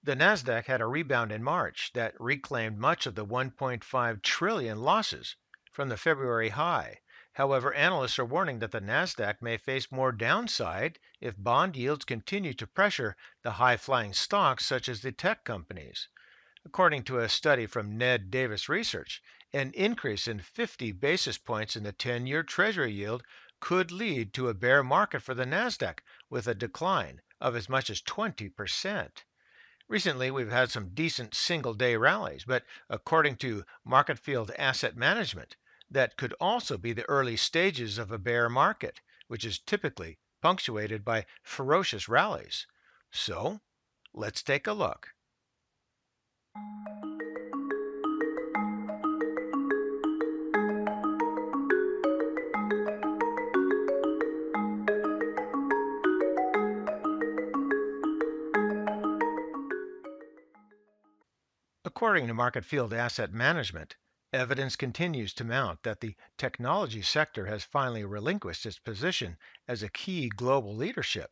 The Nasdaq had a rebound in March that reclaimed much of the 1.5 trillion losses from the February high. However, analysts are warning that the Nasdaq may face more downside if bond yields continue to pressure the high-flying stocks such as the tech companies. According to a study from Ned Davis Research, an increase in 50 basis points in the 10-year Treasury yield could lead to a bear market for the Nasdaq with a decline of as much as 20%. Recently, we've had some decent single day rallies, but according to Marketfield Asset Management, that could also be the early stages of a bear market, which is typically punctuated by ferocious rallies. So, let's take a look. According to Marketfield Asset Management, evidence continues to mount that the technology sector has finally relinquished its position as a key global leadership.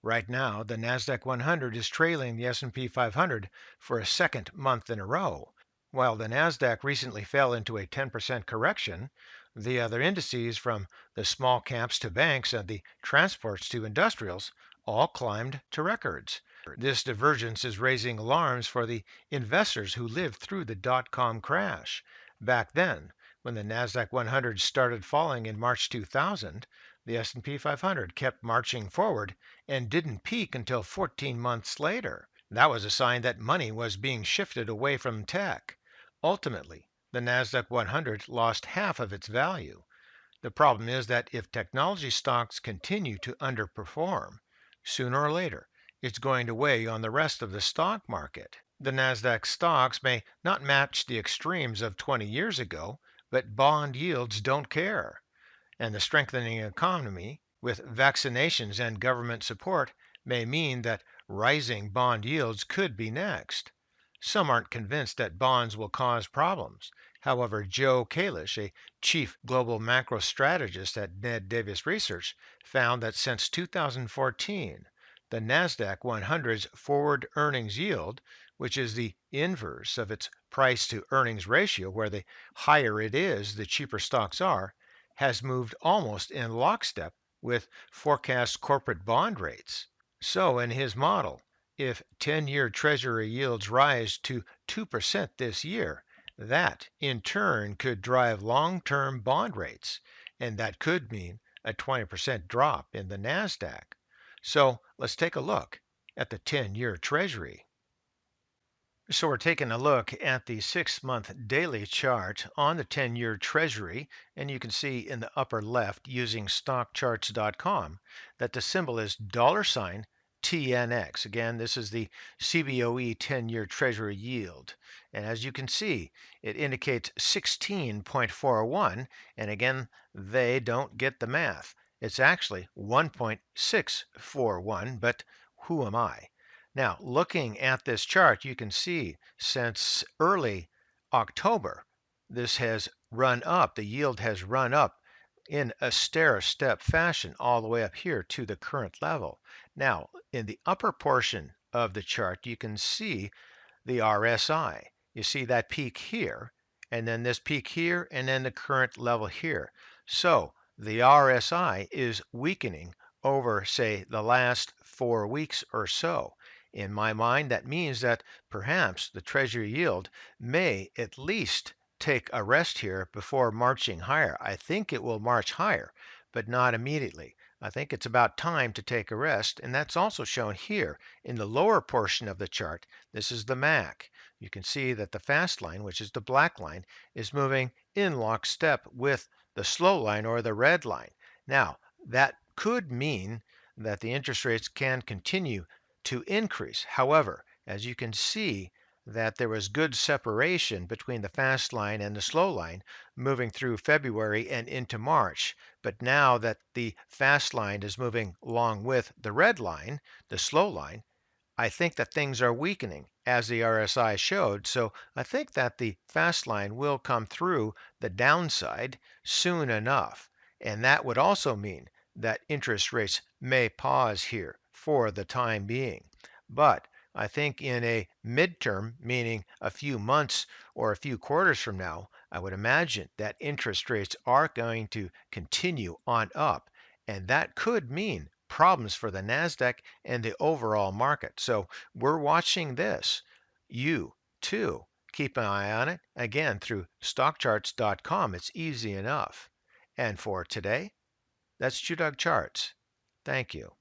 Right now, the Nasdaq 100 is trailing the S&P 500 for a second month in a row. While the Nasdaq recently fell into a 10% correction, the other indices from the small caps to banks and the transports to industrials all climbed to records. This divergence is raising alarms for the investors who lived through the dot-com crash. Back then, when the Nasdaq 100 started falling in March 2000, the S&P 500 kept marching forward and didn't peak until 14 months later. That was a sign that money was being shifted away from tech. Ultimately, the Nasdaq 100 lost half of its value. The problem is that if technology stocks continue to underperform, sooner or later, it's going to weigh on the rest of the stock market. The Nasdaq stocks may not match the extremes of 20 years ago, but bond yields don't care. And the strengthening economy, with vaccinations and government support, may mean that rising bond yields could be next. Some aren't convinced that bonds will cause problems. However, Joe Kalish, a chief global macro strategist at Ned Davis Research, found that since 2014, the NASDAQ 100's forward earnings yield, which is the inverse of its price to earnings ratio, where the higher it is, the cheaper stocks are, has moved almost in lockstep with forecast corporate bond rates. So, in his model, if 10-year Treasury yields rise to 2% this year, that in turn could drive long-term bond rates, and that could mean a 20% drop in the NASDAQ. So let's take a look at the 10-year Treasury. So we're taking a look at the 6-month daily chart on the 10-year Treasury, and you can see in the upper left using stockcharts.com that the symbol is $TNX. Again, this is the CBOE 10-year Treasury yield. And as you can see, it indicates 16.41, and again, they don't get the math. It's actually 1.641, but who am I? Now, looking at this chart, you can see since early October, this has run up. The yield has run up in a stair-step fashion all the way up here to the current level. Now, in the upper portion of the chart, you can see the RSI. You see that peak here, and then this peak here, and then the current level here. So the RSI is weakening over, say, the last 4 weeks or so. In my mind, that means that perhaps the Treasury yield may at least take a rest here before marching higher. I think it will march higher, but not immediately. I think it's about time to take a rest, and that's also shown here in the lower portion of the chart. This is the MAC. You can see that the fast line, which is the black line, is moving in lockstep with the slow line or the red line. Now, that could mean that the interest rates can continue to increase. However, as you can see that there was good separation between the fast line and the slow line moving through February and into March. But now that the fast line is moving along with the red line, the slow line, I think that things are weakening as the RSI showed. So I think that the fast line will come through the downside soon enough. And that would also mean that interest rates may pause here for the time being. But I think in a midterm, meaning a few months or a few quarters from now, I would imagine that interest rates are going to continue on up. And that could mean problems for the Nasdaq and the overall market. So we're watching this. You too, keep an eye on it. Again, through stockcharts.com. It's easy enough. And for today, that's ChewDog Charts. Thank you.